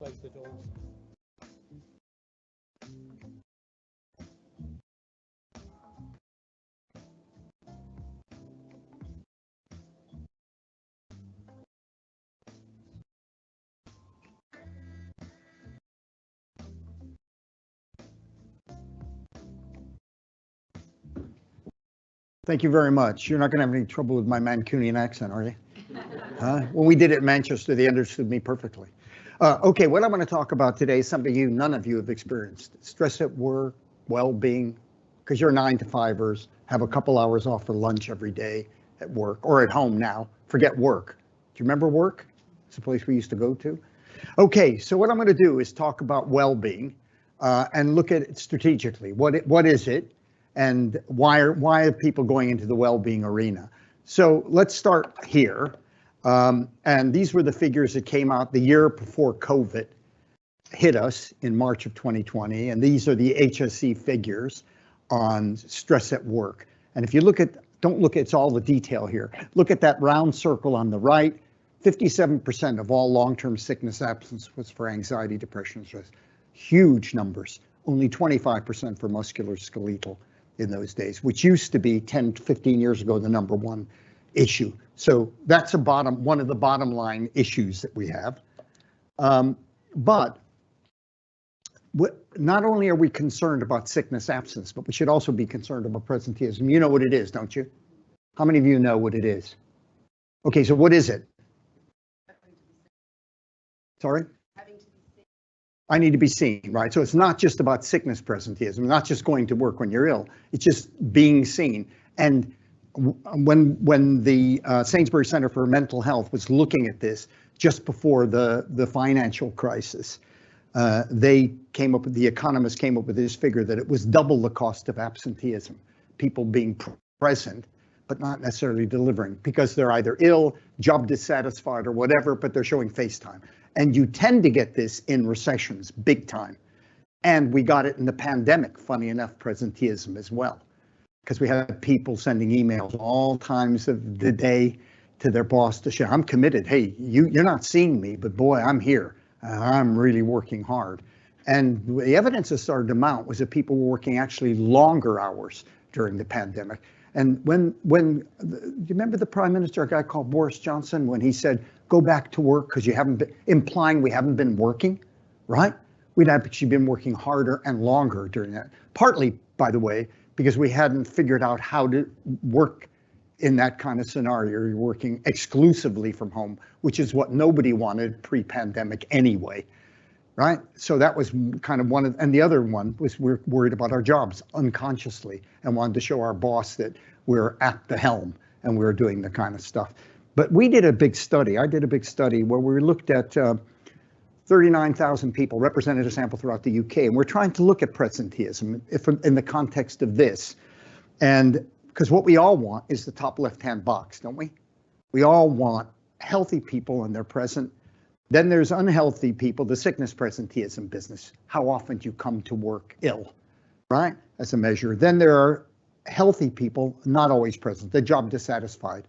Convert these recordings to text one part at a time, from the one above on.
close the doors. Thank you very much. You're not going to have any trouble with my Mancunian accent, are you? When we did it in Manchester, they understood me perfectly. Okay, what I'm going to talk about today is something none of you have experienced. Stress at work, well-being, because you're 9-to-5ers, have a couple hours off for lunch every day at work or at home now. Forget work. Do you remember work? It's a place we used to go to. Okay, so what I'm going to do is talk about well-being and look at it strategically. What is it? And why are people going into the well-being arena? So let's start here. And these were the figures that came out the year before COVID hit us in March of 2020. And these are the HSE figures on stress at work. And if you don't look at it's all the detail here. Look at that round circle on the right. 57% of all long-term sickness absence was for anxiety, depression, and stress. Huge numbers. Only 25% for musculoskeletal in those days, which used to be 10, 15 years ago, the number one issue. So that's one of the bottom line issues that we have. But not only are we concerned about sickness absence, but we should also be concerned about presenteeism. You know what it is, don't you? How many of you know what it is? Okay, so what is it? Sorry? I need to be seen, right? So it's not just about sickness presenteeism, not just going to work when you're ill. It's just being seen. And when the Sainsbury Center for Mental Health was looking at this just before the financial crisis, the economists came up with this figure that it was double the cost of absenteeism, people being present, but not necessarily delivering because they're either ill, job dissatisfied or whatever, but they're showing FaceTime. And you tend to get this in recessions, big time. And we got it in the pandemic, funny enough, presenteeism as well. Because we had people sending emails all times of the day to their boss to share, I'm committed. Hey, you're not seeing me, but boy, I'm here. I'm really working hard. And the evidence that started to mount was that people were working actually longer hours during the pandemic. And do you remember the Prime Minister, a guy called Boris Johnson, when he said, go back to work because you haven't been, implying we haven't been working, right? We'd actually been working harder and longer during that. Partly, by the way, because we hadn't figured out how to work in that kind of scenario. You're working exclusively from home, which is what nobody wanted pre-pandemic anyway, right? So that was kind of and the other one was we're worried about our jobs unconsciously and wanted to show our boss that we're at the helm and we're doing the kind of stuff. But we did a big study. I did a big study where we looked at 39,000 people, represented a sample throughout the UK, and we're trying to look at presenteeism in the context of this. And because what we all want is the top left-hand box, don't we? We all want healthy people and they're present. Then there's unhealthy people, the sickness presenteeism business. How often do you come to work ill, right? As a measure. Then there are healthy people, not always present, the job dissatisfied.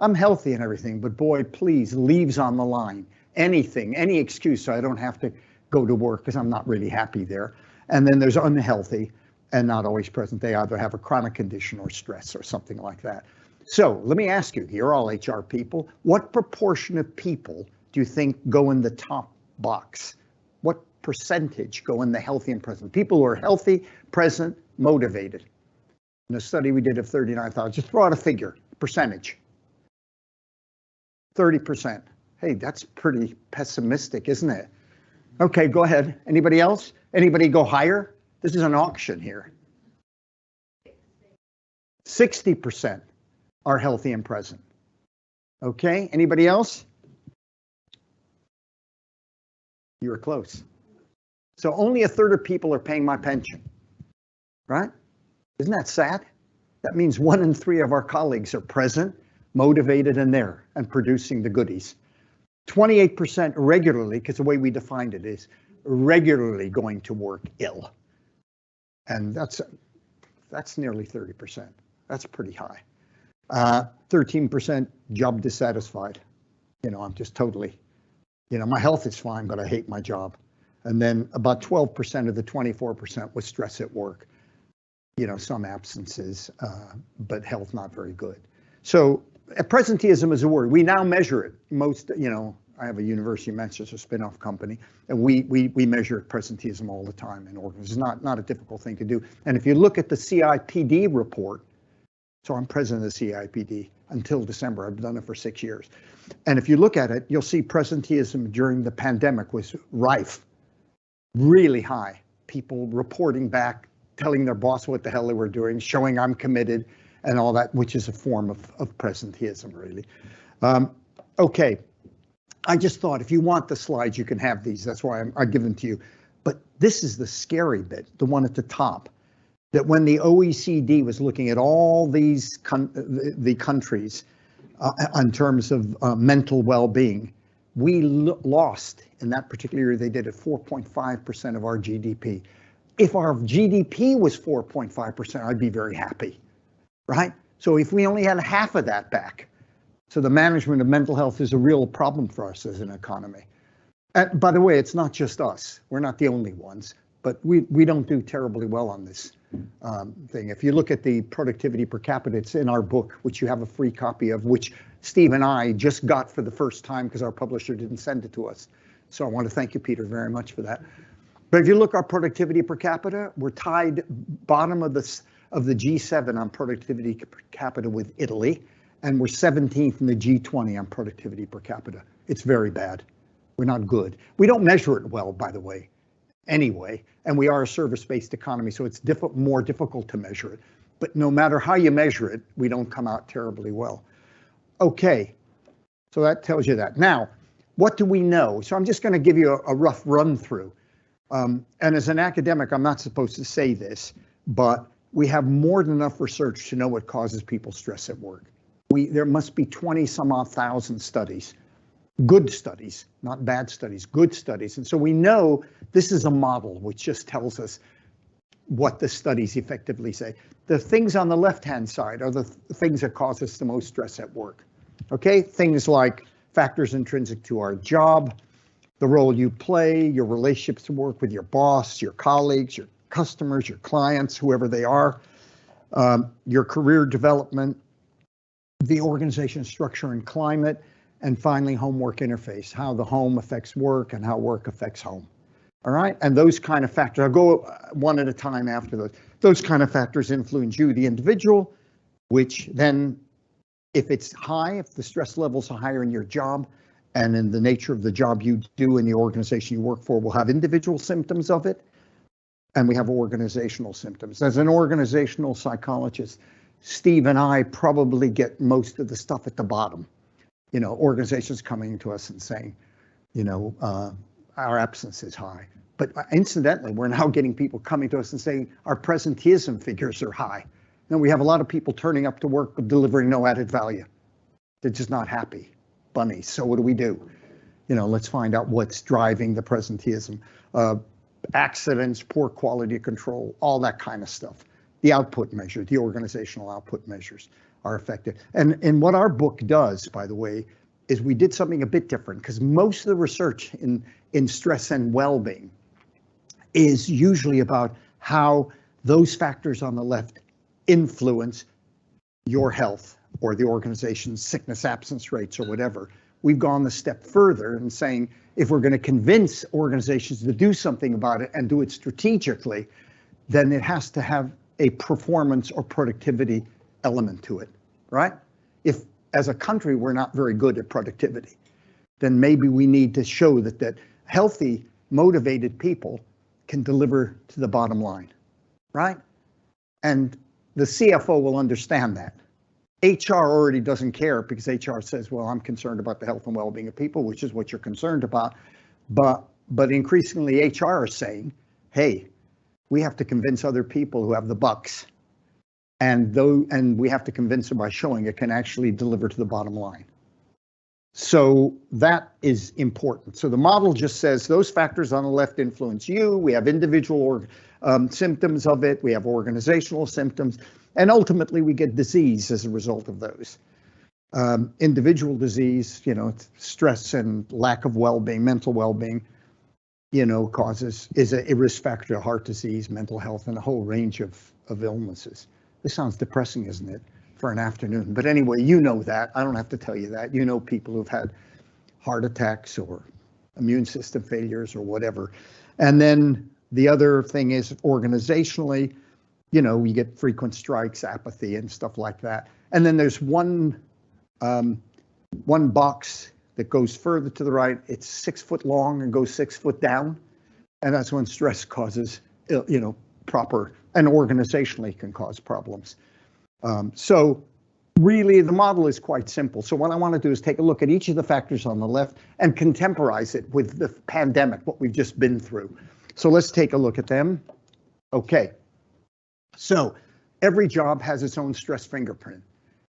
I'm healthy and everything, but boy, please, leaves on the line. Anything, any excuse so I don't have to go to work because I'm not really happy there. And then there's unhealthy and not always present. They either have a chronic condition or stress or something like that. So let me ask you, you're all HR people, what proportion of people do you think go in the top box? What percentage go in the healthy and present? People who are healthy, present, motivated. In a study we did of 39,000, just throw out a figure, percentage. 30%. Hey, that's pretty pessimistic, isn't it? Okay, go ahead. Anybody else? Anybody go higher? This is an auction here. 60% are healthy and present. Okay, anybody else? You were close. So only a third of people are paying my pension, right? Isn't that sad? That means 1 in 3 of our colleagues are present, motivated and there and producing the goodies. 28% regularly, because the way we defined it is regularly going to work ill. And that's nearly 30%. That's pretty high. 13% job dissatisfied. You know, I'm just totally You know, my health is fine, but I hate my job. And then about 12% of the 24% was stress at work. You know, some absences, but health not very good. So presenteeism is a word. We now measure it. Most, you know, I have a University of Manchester spin-off company, and we measure presenteeism all the time in organizations. It's not a difficult thing to do. And if you look at the CIPD report, so I'm president of the CIPD until December. I've done it for 6 years. And if you look at it, you'll see presenteeism during the pandemic was rife, really high. People reporting back, telling their boss what the hell they were doing, showing I'm committed, and all that, which is a form of presenteeism, really. Okay, I just thought if you want the slides, you can have these. That's why I give them to you. But this is the scary bit, the one at the top, that when the OECD was looking at all these the countries in terms of mental well-being, we lost in that particular year. They did it 4.5% of our GDP. If our GDP was 4.5%, I'd be very happy, right? So if we only had half of that back, so the management of mental health is a real problem for us as an economy. And by the way, it's not just us. We're not the only ones, but we don't do terribly well on this thing. If you look at the productivity per capita, it's in our book, which you have a free copy of, which Steve and I just got for the first time because our publisher didn't send it to us. So I want to thank you, Peter, very much for that. But if you look at our productivity per capita, we're tied bottom of the G7 on productivity per capita with Italy, and we're 17th in the G20 on productivity per capita. It's very bad. We're not good. We don't measure it well, by the way, anyway, and we are a service-based economy, so it's more difficult to measure it. But no matter how you measure it, we don't come out terribly well. Okay, so that tells you that. Now, what do we know? So I'm just going to give you a rough run through. And as an academic, I'm not supposed to say this, but we have more than enough research to know what causes people stress at work. There must be 20 some odd thousand studies, good studies, not bad studies, good studies. And so we know this is a model which just tells us what the studies effectively say. The things on the left-hand side are the things that cause us the most stress at work. Okay, things like factors intrinsic to our job, the role you play, your relationships to work with your boss, your colleagues, your customers, your clients, whoever they are, your career development, the organization structure and climate, and finally home-work interface, how the home affects work and how work affects home. All right, and those kind of factors, I'll go one at a time after those. Those kind of factors influence you, the individual, which then, if it's high, if the stress levels are higher in your job, and in the nature of the job you do in the organization you work for, will have individual symptoms of it, and we have organizational symptoms. As an organizational psychologist, Steve and I probably get most of the stuff at the bottom. You know, organizations coming to us and saying, you know, our absence is high. But incidentally, we're now getting people coming to us and saying our presenteeism figures are high. And we have a lot of people turning up to work delivering no added value. They're just not happy. Bunnies. So what do we do? You know, let's find out what's driving the presenteeism. Accidents, poor quality control, all that kind of stuff. The output measure, the organizational output measures are affected. And what our book does, by the way, is we did something a bit different, because most of the research in stress and well-being is usually about how those factors on the left influence your health or the organization's sickness absence rates or whatever. We've gone a step further in saying, if we're going to convince organizations to do something about it and do it strategically, then it has to have a performance or productivity element to it, right? If as a country we're not very good at productivity, then maybe we need to show that healthy, motivated people can deliver to the bottom line, right? And the CFO will understand that. HR already doesn't care, because HR says, well, I'm concerned about the health and well-being of people, which is what you're concerned about. But increasingly HR are saying, hey, we have to convince other people who have the bucks, and we have to convince them by showing it can actually deliver to the bottom line. So that is important. So the model just says those factors on the left influence you. We have individual symptoms of it. We have organizational symptoms. And ultimately, we get disease as a result of those. Individual disease, stress and lack of well-being, mental well-being, is a risk factor to heart disease, mental health, and a whole range of illnesses. This sounds depressing, isn't it, for an afternoon? But anyway, you know that. I don't have to tell you that. You know people who've had heart attacks or immune system failures or whatever. And then the other thing is organizationally, you get frequent strikes, apathy, and stuff like that. And then there's one box that goes further to the right. It's 6 foot long and goes 6 foot down. And that's when stress causes, proper, and organizationally can cause problems. So really the model is quite simple. So what I want to do is take a look at each of the factors on the left and contemporize it with the pandemic, what we've just been through. So let's take a look at them. Okay. So every job has its own stress fingerprint.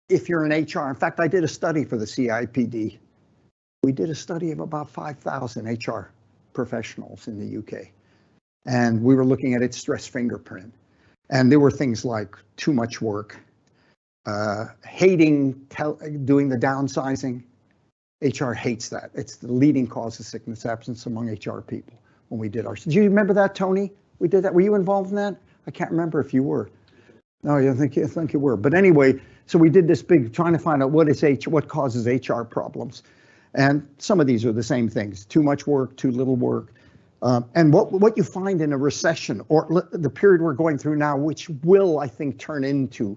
If you're in HR, in fact, I did a study for the CIPD. We did a study of about 5,000 HR professionals in the UK. And we were looking at its stress fingerprint. And there were things like too much work, hating doing the downsizing. HR hates that. It's the leading cause of sickness absence among HR people when we did ours. Do you remember that, Tony? We did that. Were you involved in that? I can't remember if you were. No, I think you were. But anyway, so we did this big trying to find out what causes HR problems. And some of these are the same things: too much work, too little work. And what you find in a recession, or the period we're going through now, which will, I think, turn into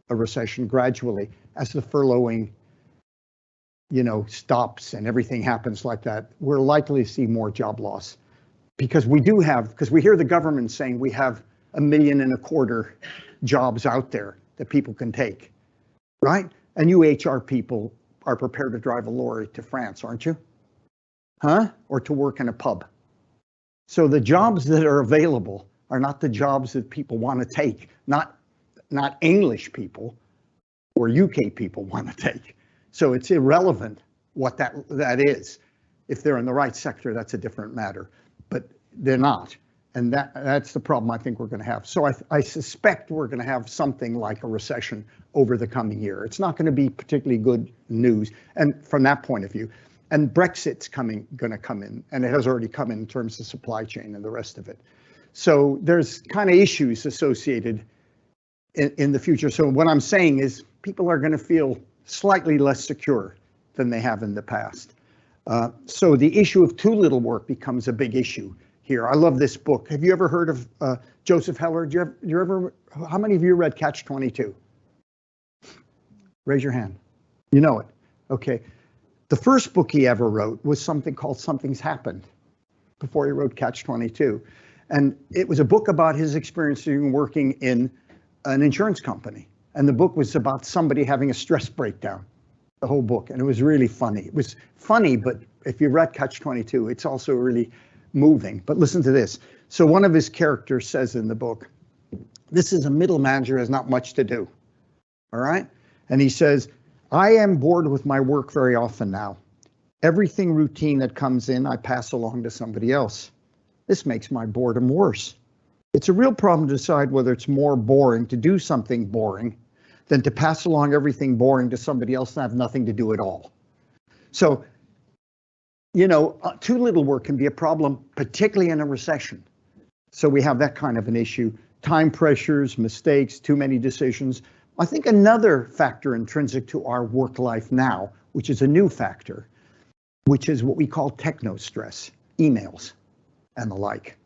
a recession gradually as the furloughing, stops and everything happens like that, we're likely to see more job loss. Because we hear the government saying we have 1.25 million jobs out there that people can take, right? And you HR people are prepared to drive a lorry to France, aren't you? Huh? Or to work in a pub. So the jobs that are available are not the jobs that people want to take, not English people or UK people want to take. So it's irrelevant what that is. If they're in the right sector, that's a different matter, but they're not. And that's the problem I think we're going to have. So I suspect we're going to have something like a recession over the coming year. It's not going to be particularly good news, and from that point of view. And Brexit's going to come in, and it has already come in terms of supply chain and the rest of it. So there's kind of issues associated in the future. So what I'm saying is people are going to feel slightly less secure than they have in the past. So the issue of too little work becomes a big issue here. I love this book. Have you ever heard of Joseph Heller? How many of you read Catch-22? Raise your hand. You know it. Okay. The first book he ever wrote was something called Something's Happened, before he wrote Catch-22. And it was a book about his experience working in an insurance company. And the book was about somebody having a stress breakdown, the whole book. And it was really funny. It was funny, but if you read Catch-22, it's also really moving. But listen to this. So one of his characters says in the book, this is a middle manager who has not much to do. All right? And he says, I am bored with my work very often now. Everything routine that comes in, I pass along to somebody else. This makes my boredom worse. It's a real problem to decide whether it's more boring to do something boring than to pass along everything boring to somebody else and have nothing to do at all. So, too little work can be a problem, particularly in a recession. So we have that kind of an issue. Time pressures, mistakes, too many decisions. I think another factor intrinsic to our work life now, which is a new factor, which is what we call techno-stress, emails and the like.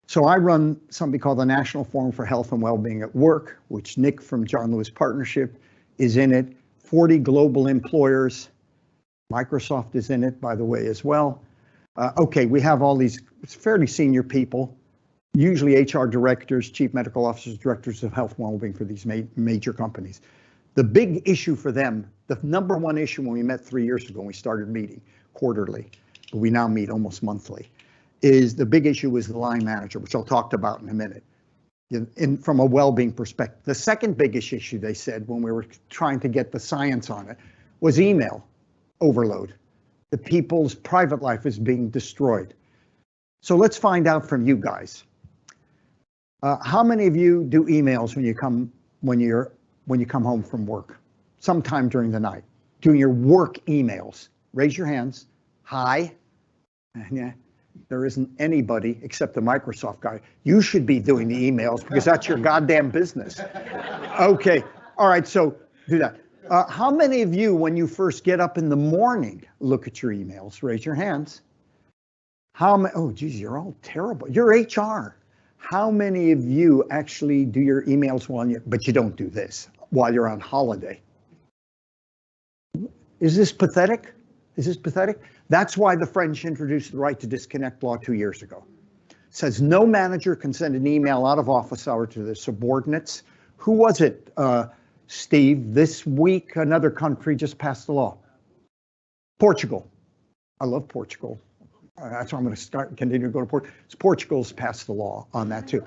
So I run something called the National Forum for Health and Wellbeing at Work, which Nick from John Lewis Partnership is in it, 40 global employers. Microsoft is in it, by the way, as well. Okay, we have all these fairly senior people, usually HR directors, chief medical officers, directors of health and wellbeing for these major companies. The big issue for them, the number one issue when we met 3 years ago, when we started meeting quarterly, but we now meet almost monthly, is the big issue is the line manager, which I'll talk about in a minute, from a well-being perspective. The second biggest issue, they said, when we were trying to get the science on it, was email overload. The people's private life is being destroyed. So let's find out from you guys. How many of you do emails when you come home from work, sometime during the night? doing your work emails? Raise your hands. Hi. Yeah. There isn't anybody except the Microsoft guy. You should be doing the emails because that's your goddamn business. Okay. All right. So do that. How many of you, when you first get up in the morning, look at your emails? Raise your hands. How many? Oh, geez, you're all terrible. You're HR. How many of you actually do your emails but you don't do this while you're on holiday? Is this pathetic? Is this pathetic? That's why the French introduced the right to disconnect law 2 years ago. It says no manager can send an email out of office hour to their subordinates. Who was it, Steve? This week, another country just passed the law. Portugal. I love Portugal. That's why I'm going to continue to go to Portugal. Portugal's passed the law on that too.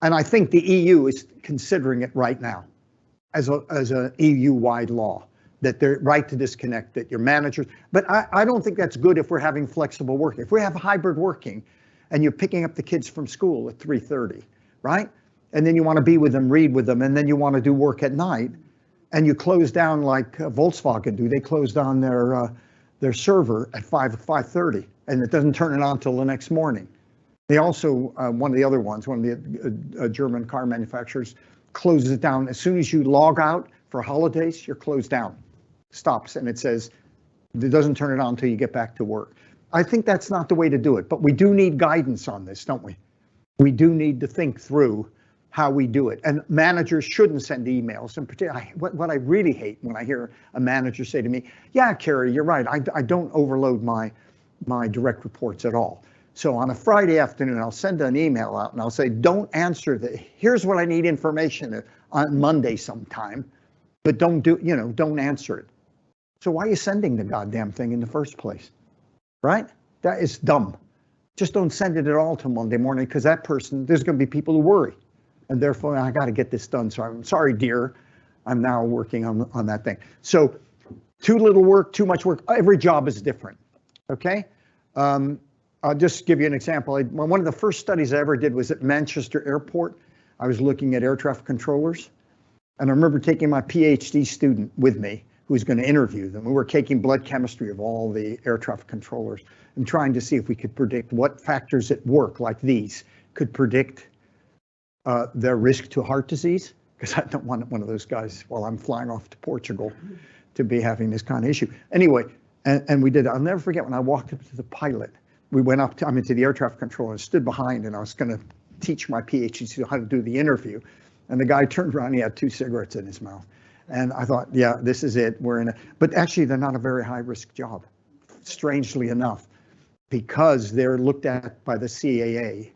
And I think the EU is considering it right now as an EU-wide law, that they're right to disconnect, that your managers, but I don't think that's good if we're having flexible working. If we have hybrid working and you're picking up the kids from school at 3:30, right? And then you want to be with them, read with them, and then you want to do work at night, and you close down like Volkswagen do. They close down their server at 5:30, and it doesn't turn it on till the next morning. They also, one of the other ones, one of the German car manufacturers, closes it down. As soon as you log out for holidays, you're closed down. Stops, and it says it doesn't turn it on until you get back to work. I think that's not the way to do it, but we do need guidance on this, don't we? We do need to think through how we do it. And managers shouldn't send emails. In particular, what I really hate when I hear a manager say to me, yeah, Cary, you're right. I don't overload my direct reports at all. So on a Friday afternoon, I'll send an email out and I'll say, don't answer here's what I need information on Monday sometime, but don't answer it. So why are you sending the goddamn thing in the first place, right? That is dumb. Just don't send it at all till Monday morning, because that person, there's going to be people who worry. And therefore, I got to get this done. So I'm sorry, dear. I'm now working on that thing. So too little work, too much work. Every job is different, okay? I'll just give you an example. One of the first studies I ever did was at Manchester Airport. I was looking at air traffic controllers. And I remember taking my PhD student with me who was going to interview them. We were taking blood chemistry of all the air traffic controllers and trying to see if we could predict what factors at work like these could predict their risk to heart disease, because I don't want one of those guys while I'm flying off to Portugal to be having this kind of issue. Anyway, and we did. I'll never forget when I walked up to the pilot. We went up to the air traffic controller and stood behind, and I was going to teach my PhD student how to do the interview. And the guy turned around, he had 2 cigarettes in his mouth. And I thought, yeah, this is it. But actually, they're not a very high risk job, strangely enough, because they're looked at by the CAA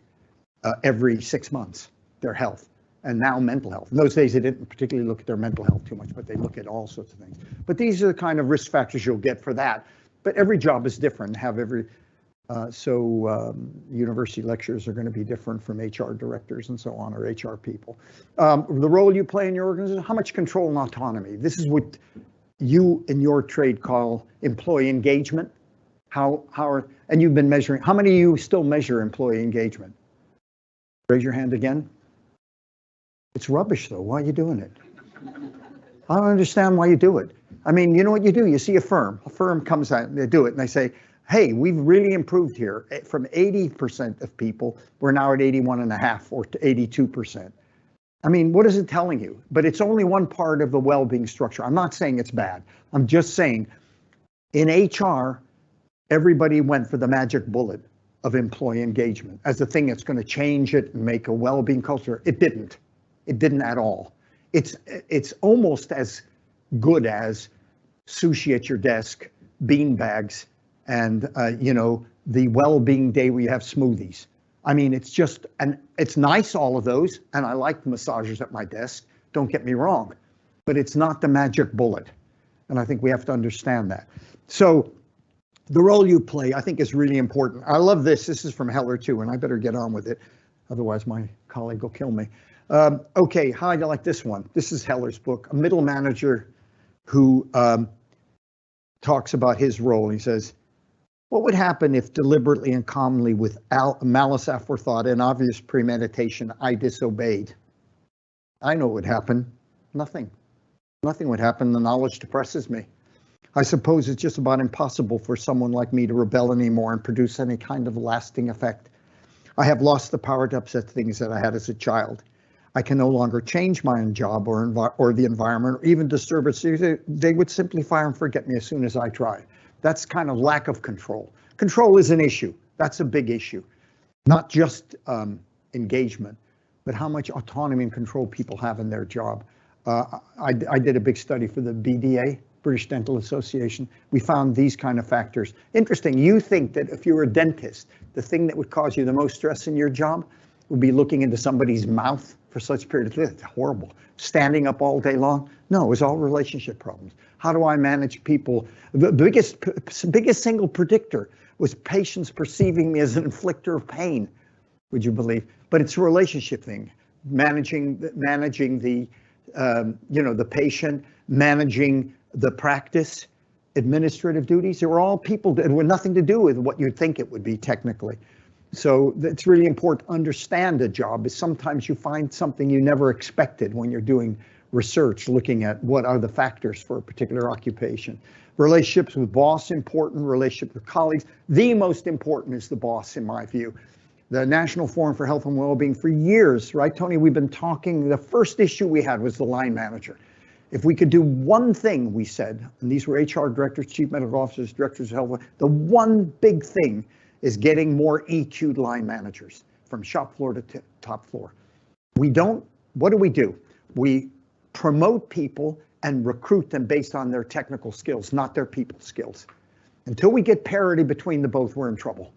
every 6 months, their health, and now mental health. In those days, they didn't particularly look at their mental health too much, but they look at all sorts of things. But these are the kind of risk factors you'll get for that. But every job is different. University lecturers are going to be different from HR directors and so on, or HR people. The role you play in your organization, how much control and autonomy? This is what you in your trade call employee engagement. And you've been measuring, how many of you still measure employee engagement? Raise your hand again. It's rubbish though, why are you doing it? I don't understand why you do it. I mean, you know what you do? You see a firm comes out and they do it and they say, hey, we've really improved here. From 80% of people, we're now at 81.5 or to 82%. I mean, what is it telling you? But it's only one part of the well-being structure. I'm not saying it's bad. I'm just saying in HR, everybody went for the magic bullet of employee engagement as the thing that's going to change it and make a well-being culture. It didn't. It didn't at all. It's almost as good as sushi at your desk, bean bags, and the well-being day where you have smoothies. I mean, it's nice, all of those, and I like the massagers at my desk, don't get me wrong, but it's not the magic bullet. And I think we have to understand that. So the role you play, I think, is really important. I love this. This is from Heller too, and I better get on with it. Otherwise my colleague will kill me. Okay, how do you like this one? This is Heller's book, a middle manager who talks about his role. He says, what would happen if deliberately and calmly, with malice aforethought and obvious premeditation, I disobeyed? I know what would happen. Nothing. Nothing would happen. The knowledge depresses me. I suppose it's just about impossible for someone like me to rebel anymore and produce any kind of lasting effect. I have lost the power to upset things that I had as a child. I can no longer change my own job or the environment or even disturb it. They would simply fire and forget me as soon as I try. That's kind of lack of control. Control is an issue. That's a big issue. Not just engagement, but how much autonomy and control people have in their job. I did a big study for the BDA, British Dental Association. We found these kind of factors. Interesting, you think that if you were a dentist, the thing that would cause you the most stress in your job would be looking into somebody's mouth for such a period of time. It's horrible. Standing up all day long? No, it was all relationship problems. How do I manage people? The biggest single predictor was patients perceiving me as an inflictor of pain, would you believe? But it's a relationship thing. Managing the the patient, managing the practice, administrative duties, they were all people that had nothing to do with what you'd think it would be technically. So it's really important to understand a job, is sometimes you find something you never expected when you're doing research, looking at what are the factors for a particular occupation. Relationships with boss, important. Relationship with colleagues. The most important is the boss, in my view. The National Forum for Health and Wellbeing for years, right, Tony, we've been talking, the first issue we had was the line manager. If we could do one thing, we said, and these were HR directors, chief medical officers, directors of health, the one big thing is getting more EQ'd line managers from shop floor to top floor. What do? We promote people and recruit them based on their technical skills, not their people skills. Until we get parity between the both, we're in trouble.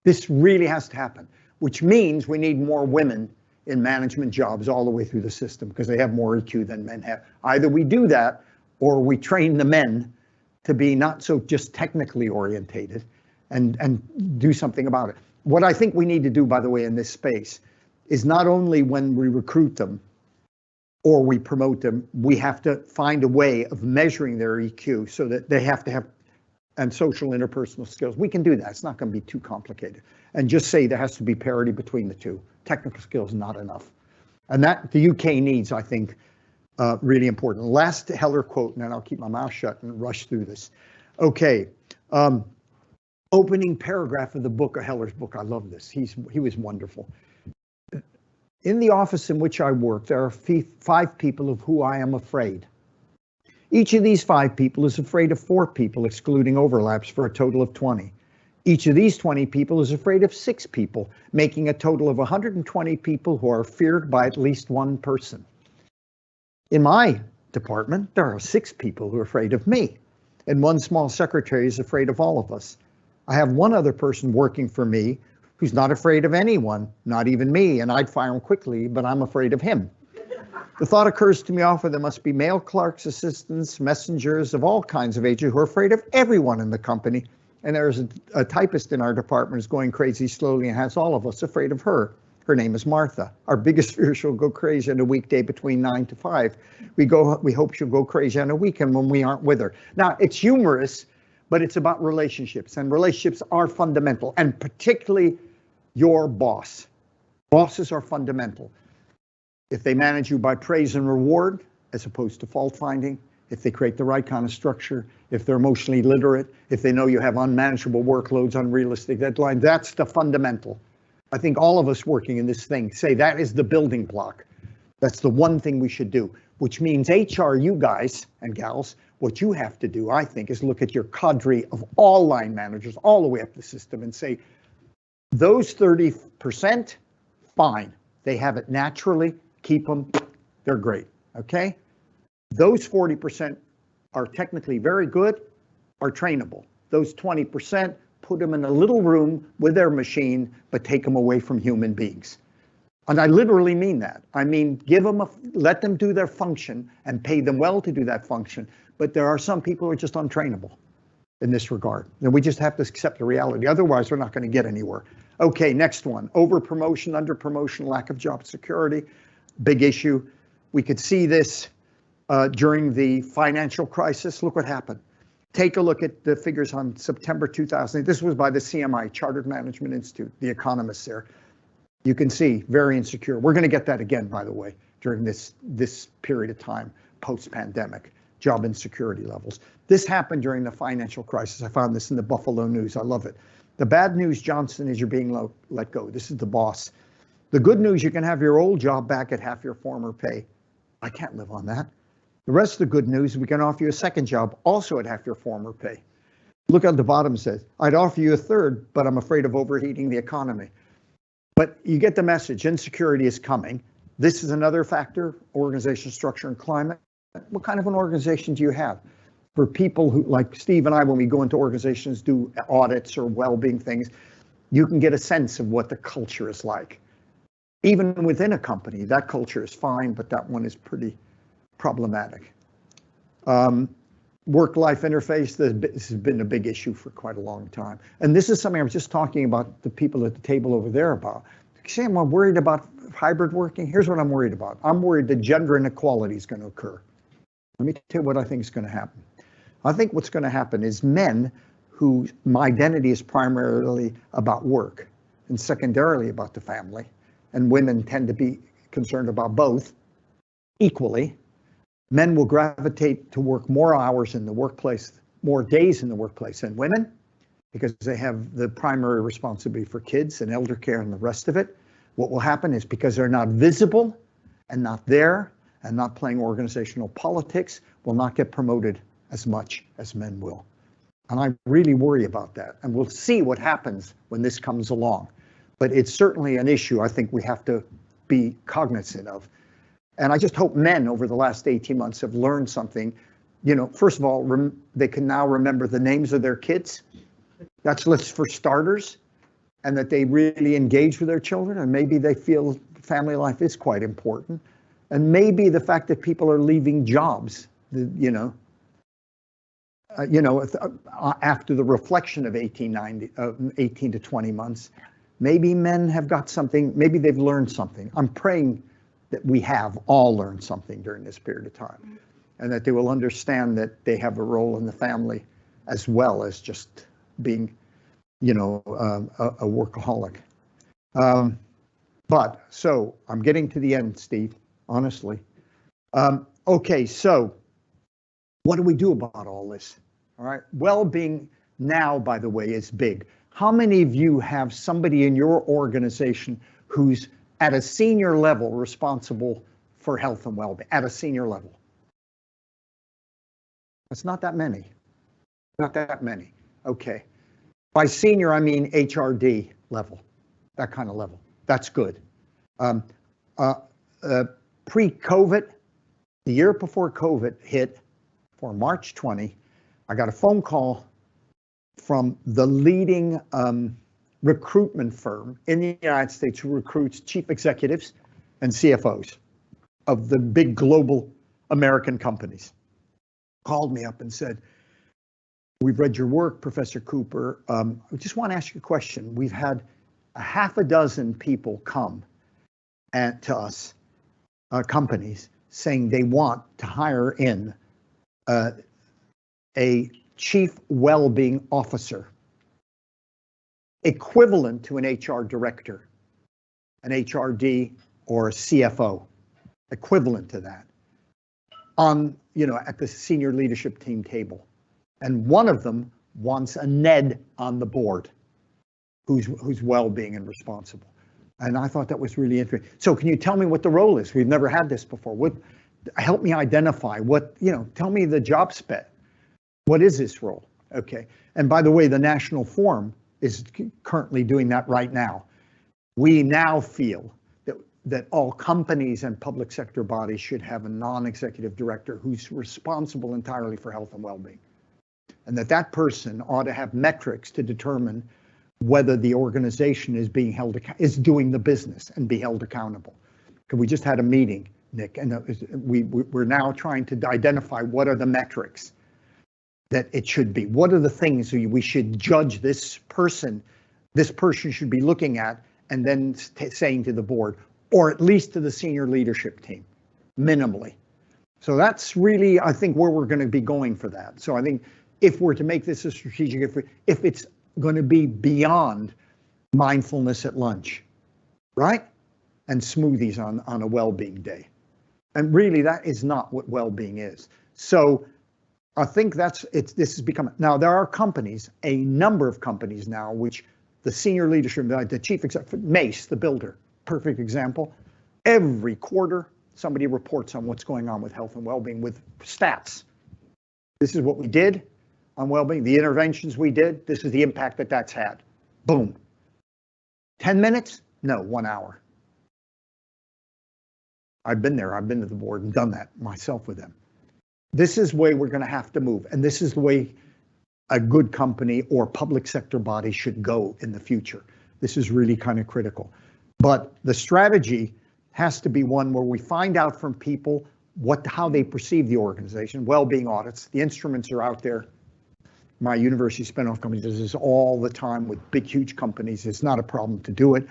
This really has to happen, which means we need more women in management jobs all the way through the system because they have more EQ than men have. Either we do that or we train the men to be not so just technically orientated and do something about it. What I think we need to do, by the way, in this space is not only when we recruit them or we promote them, we have to find a way of measuring their EQ so that they have to have and social interpersonal skills. We can do that. It's not going to be too complicated. And just say there has to be parity between the two. Technical skills, not enough. And that the UK needs, I think, really important. Last Heller quote, and then I'll keep my mouth shut and rush through this. Okay. Opening paragraph of the book, of Heller's book. I love this. He was wonderful. In the office in which I work, there are 5 people of who I am afraid. Each of these 5 people is afraid of 4 people, excluding overlaps, for a total of 20. Each of these 20 people is afraid of 6 people, making a total of 120 people who are feared by at least one person. In my department, there are 6 people who are afraid of me, and one small secretary is afraid of all of us. I have one other person working for me who's not afraid of anyone, not even me, and I'd fire him quickly, but I'm afraid of him. The thought occurs to me often there must be mail clerks, assistants, messengers of all kinds of ages who are afraid of everyone in the company. And there's a typist in our department who's going crazy slowly and has all of us afraid of her. Her name is Martha. Our biggest fear, she'll go crazy on a weekday between 9 to 5. We hope she'll go crazy on a weekend when we aren't with her. Now, it's humorous, but it's about relationships, and relationships are fundamental, and particularly your boss. Bosses are fundamental. If they manage you by praise and reward, as opposed to fault finding, if they create the right kind of structure, if they're emotionally literate, if they know you have unmanageable workloads, unrealistic deadlines, that's the fundamental. I think all of us working in this thing say that is the building block. That's the one thing we should do, which means HR, you guys and gals, what you have to do, I think, is look at your cadre of all line managers all the way up the system and say, those 30%, fine. They have it naturally. Keep them, they're great, okay? Those 40% are technically very good, are trainable. Those 20%, put them in a little room with their machine, but take them away from human beings. And I literally mean that. I mean, let them do their function and pay them well to do that function. But there are some people who are just untrainable in this regard. And we just have to accept the reality. Otherwise, we're not going to get anywhere. Okay, next one. Over promotion, under promotion, lack of job security. Big issue. We could see this during the financial crisis. Look what happened. Take a look at the figures on September 2000. This was by the CMI, Chartered Management Institute, the economists there. You can see very insecure. We're going to get that again, by the way, during this period of time, post-pandemic. job insecurity levels. This happened during the financial crisis. I found this in the Buffalo News. I love it. The bad news, Johnson, is you're being let go. This is the boss. The good news, you can have your old job back at half your former pay. I can't live on that. The rest of the good news, we can offer you a second job, also at half your former pay. Look at the bottom, says, I'd offer you a third, but I'm afraid of overheating the economy. But you get the message, insecurity is coming. This is another factor, organizational structure and climate. What kind of an organization do you have? For people who, like Steve and I, when we go into organizations, do audits or well-being things, you can get a sense of what the culture is like. Even within a company, that culture is fine, but that one is pretty problematic. Work-life interface, this has been a big issue for quite a long time. And this is something I was just talking about the people at the table over there about. Sam, I'm worried about hybrid working. Here's what I'm worried about. I'm worried that gender inequality is going to occur. Let me tell you what I think is going to happen. I think what's going to happen is men whose identity is primarily about work and secondarily about the family, and women tend to be concerned about both equally. Men will gravitate to work more hours in the workplace, more days in the workplace than women, because they have the primary responsibility for kids and elder care and the rest of it. What will happen is because they're not visible and not there and not playing organizational politics, will not get promoted as much as men will. And I really worry about that. And we'll see what happens when this comes along. But it's certainly an issue I think we have to be cognizant of. And I just hope men over the last 18 months have learned something. You know, first of all, they can now remember the names of their kids. That's for starters. And that they really engage with their children. And maybe they feel family life is quite important. And maybe the fact that people are leaving jobs, after the reflection of 18 to 20 months, maybe men have got something, maybe they've learned something. I'm praying that we have all learned something during this period of time, and that they will understand that they have a role in the family as well as just being, a workaholic. But so I'm getting to the end, Steve, honestly. Okay, so what do we do about all this? All right, well-being now, by the way, is big. How many of you have somebody in your organization who's at a senior level responsible for health and well-being, at a senior level? It's not that many. Not that many. Okay. By senior, I mean HRD level, that kind of level. That's good. Pre-COVID, the year before COVID hit, for March 20, I got a phone call from the leading recruitment firm in the United States who recruits chief executives and CFOs of the big global American companies. Called me up and said, we've read your work, Professor Cooper. We just want to ask you a question. We've had a half a dozen people come to us, companies, saying they want to hire in a chief well-being officer, equivalent to an HR director, an HRD or a CFO, equivalent to that, at the senior leadership team table. And one of them wants a NED on the board who's well-being and responsible. And I thought that was really interesting. So can you tell me what the role is? We've never had this before. Help me identify tell me the job spec. What is this role? Okay. And by the way, the National Forum is currently doing that right now. We now feel that all companies and public sector bodies should have a non-executive director who's responsible entirely for health and well-being. And that person ought to have metrics to determine whether the organization is is doing the business and be held accountable. Because we just had a meeting, Nick, and we're now trying to identify what are the metrics that it should be. What are the things we should judge this person should be looking at and then saying to the board, or at least to the senior leadership team, minimally. So that's really, I think, where we're going to be going for that. So I think if we're to make this a strategic, if it's going to be beyond mindfulness at lunch, right? And smoothies on a well-being day. And really, that is not what well-being is. So I think this has become, now there are companies, a number of companies now, which the senior leadership, the chief executive, Mace, the builder, perfect example. Every quarter, somebody reports on what's going on with health and well-being with stats. This is what we did on well-being, the interventions we did, this is the impact that that's had. Boom. 10 minutes? No, 1 hour. I've been there, I've been to the board and done that myself with them. This is the way we're going to have to move, and this is the way a good company or public sector body should go in the future. This is really kind of critical. But the strategy has to be one where we find out from people how they perceive the organization, well-being audits. The instruments are out there. My university spin-off company does this all the time with big, huge companies. It's not a problem to do it.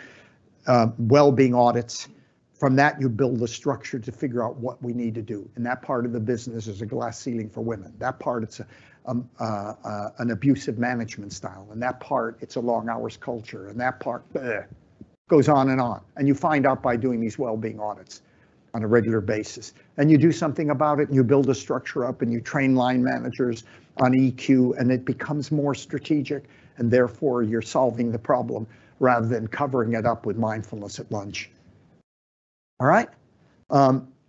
Well-being audits. From that, you build a structure to figure out what we need to do. And that part of the business is a glass ceiling for women. That part, it's an abusive management style. And that part, it's a long hours culture. And that part goes on. And you find out by doing these well-being audits on a regular basis. And you do something about it, and you build a structure up, and you train line managers on EQ, and it becomes more strategic. And therefore, you're solving the problem rather than covering it up with mindfulness at lunch. All right.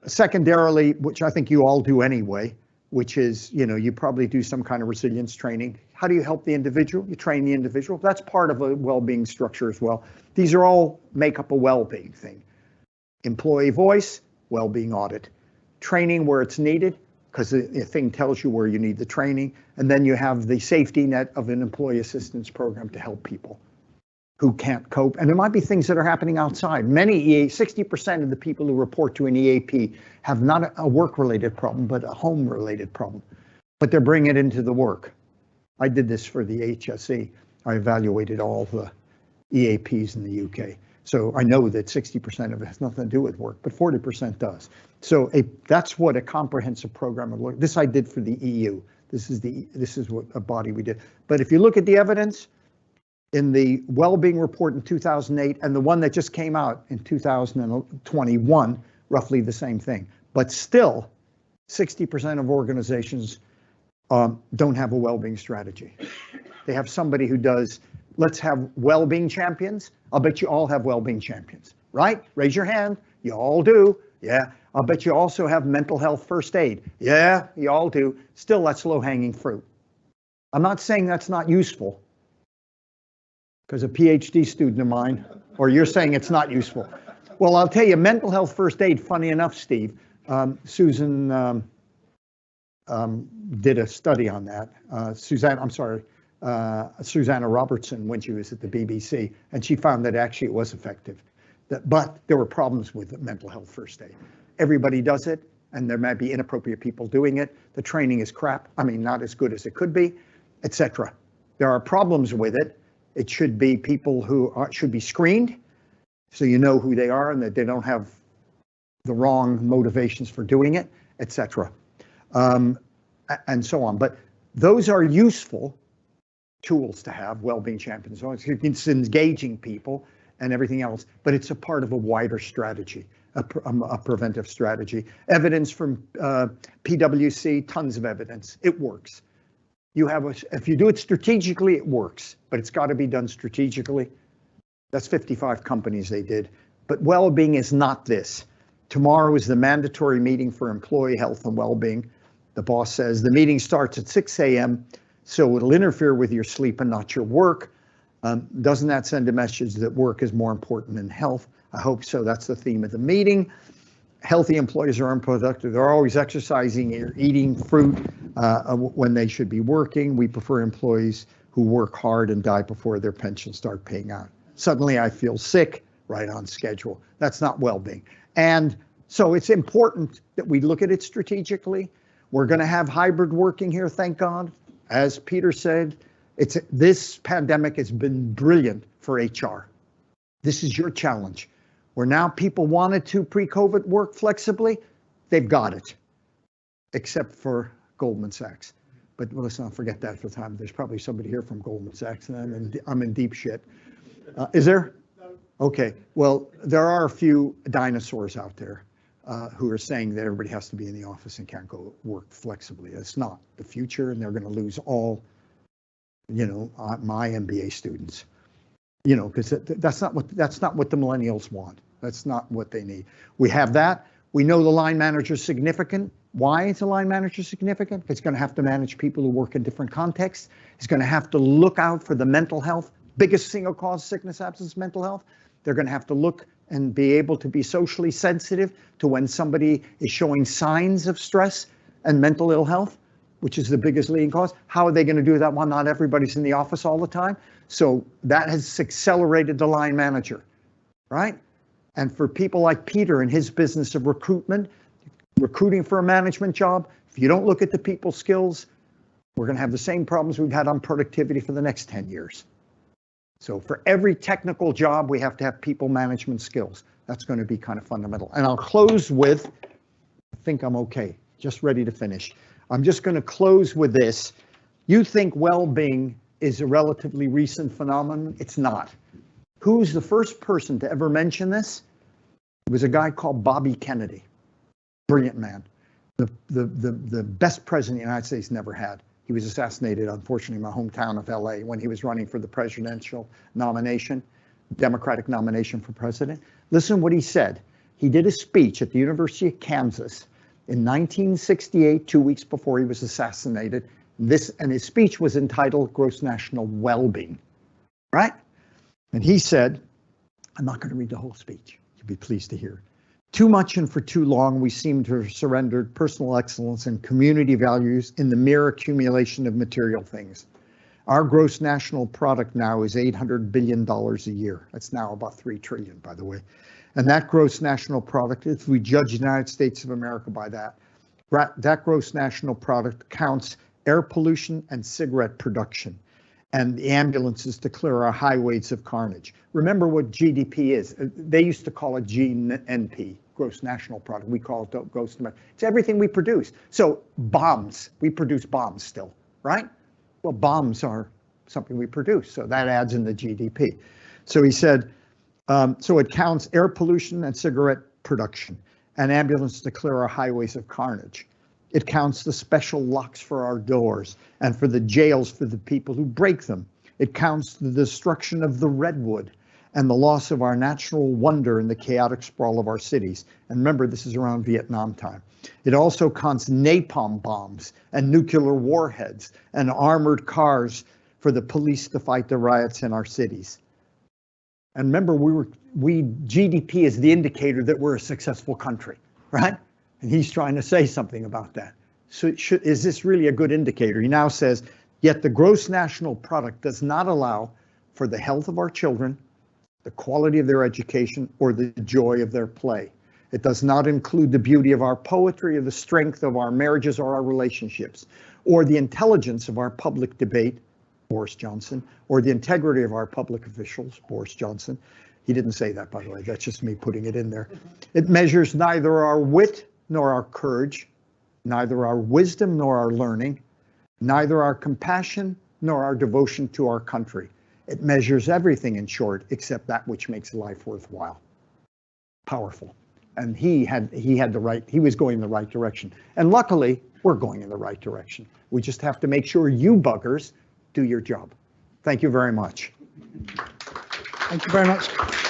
Secondarily, which I think you all do anyway, which is, you probably do some kind of resilience training. How do you help the individual? You train the individual. That's part of a well-being structure as well. These are all make up a well-being thing. Employee voice, well-being audit. Training where it's needed, because the thing tells you where you need the training. And then you have the safety net of an employee assistance program to help people who can't cope. And there might be things that are happening outside. 60% of the people who report to an EAP have not a work-related problem, but a home-related problem. But they're bringing it into the work. I did this for the HSE. I evaluated all the EAPs in the UK. So I know that 60% of it has nothing to do with work, but 40% does. So that's what a comprehensive program would look. This I did for the EU. This is what a body we did. But if you look at the evidence, in the Wellbeing report in 2008 and the one that just came out in 2021, roughly the same thing. But still, 60% of organizations don't have a well-being strategy. They have somebody who does, let's have well-being champions. I'll bet you all have well-being champions, right? Raise your hand. You all do. Yeah. I'll bet you also have mental health first aid. Yeah, you all do. Still, that's low-hanging fruit. I'm not saying that's not useful, because a PhD student of mine, or you're saying it's not useful. Well, I'll tell you, mental health first aid, funny enough, Steve, Susan did a study on that. Susanna Robertson, when she was at the BBC, and she found that actually it was effective. But there were problems with mental health first aid. Everybody does it, and there might be inappropriate people doing it. The training is crap. I mean, not as good as it could be, etc. There are problems with it. It should be people who should be screened, so you know who they are and that they don't have the wrong motivations for doing it, etc. And so on. But those are useful tools to have, well-being champions. It's engaging people and everything else, but it's a part of a wider strategy, a preventive strategy. Evidence from PwC, tons of evidence. It works. If you do it strategically, it works, but it's got to be done strategically. That's 55 companies they did. But well-being is not this. Tomorrow is the mandatory meeting for employee health and well-being. The boss says the meeting starts at 6 a.m., so it'll interfere with your sleep and not your work. Doesn't that send a message that work is more important than health? I hope so. That's the theme of the meeting. Healthy employees are unproductive. They're always exercising or eating fruit when they should be working. We prefer employees who work hard and die before their pensions start paying out. Suddenly I feel sick, right on schedule. That's not well-being. And so it's important that we look at it strategically. We're going to have hybrid working here, thank God. As Peter said, this pandemic has been brilliant for HR. This is your challenge. Where now people wanted to pre-COVID work flexibly, they've got it, except for Goldman Sachs. But let's not forget that for the time. There's probably somebody here from Goldman Sachs, and I'm in deep shit. Is there? Okay. Well, there are a few dinosaurs out there. who are saying that everybody has to be in the office and can't go work flexibly. It's not the future, and they're going to lose all, my MBA students, because that's not what the millennials want. That's not what they need. We have that. We know the line manager is significant. Why is the line manager significant? It's going to have to manage people who work in different contexts. It's going to have to look out for the mental health. Biggest single cause sickness absence, mental health. They're going to have to look and be able to be socially sensitive to when somebody is showing signs of stress and mental ill health, which is the biggest leading cause. How are they going to do that when not everybody's in the office all the time? So that has accelerated the line manager, right? And for people like Peter and his business of recruiting for a management job, if you don't look at the people skills, we're going to have the same problems we've had on productivity for the next 10 years. So for every technical job, we have to have people management skills. That's going to be kind of fundamental. And I'll close with, I think I'm okay, just ready to finish. I'm just going to close with this. You think well-being is a relatively recent phenomenon? It's not. Who's the first person to ever mention this? It was a guy called Bobby Kennedy. Brilliant man. The best president the United States never had. He was assassinated, unfortunately, in my hometown of LA when he was running for the presidential nomination, Democratic nomination for president. Listen what he said. He did a speech at the University of Kansas in 1968, 2 weeks before he was assassinated. And his speech was entitled Gross National Wellbeing, right? And he said, I'm not going to read the whole speech. You'll be pleased to hear. Too much and for too long, we seem to have surrendered personal excellence and community values in the mere accumulation of material things. Our gross national product now is $800 billion a year. That's now about 3 trillion, by the way. And that gross national product, if we judge the United States of America by that gross national product counts air pollution and cigarette production, and the ambulances to clear our highways of carnage. Remember what GDP is. They used to call it GNP, gross national product. We call it gross. It's everything we produce. So bombs, we produce bombs still, right? Well, bombs are something we produce, so that adds in the GDP. So he said, so it counts air pollution and cigarette production, and ambulance to clear our highways of carnage. It counts the special locks for our doors and for the jails for the people who break them. It counts the destruction of the redwood and the loss of our natural wonder in the chaotic sprawl of our cities. And remember, this is around Vietnam time. It also counts napalm bombs and nuclear warheads and armored cars for the police to fight the riots in our cities. And remember, GDP is the indicator that we're a successful country, right? And he's trying to say something about that. So is this really a good indicator? He now says, yet the gross national product does not allow for the health of our children, the quality of their education, or the joy of their play. It does not include the beauty of our poetry, or the strength of our marriages or our relationships, or the intelligence of our public debate, Boris Johnson, or the integrity of our public officials, Boris Johnson. He didn't say that, by the way. That's just me putting it in there. It measures neither our wit nor our courage, neither our wisdom nor our learning, neither our compassion nor our devotion to our country. It measures everything, in short, except that which makes life worthwhile. Powerful. And he was going in the right direction. And luckily, we're going in the right direction. We just have to make sure you buggers do your job. Thank you very much. Thank you very much.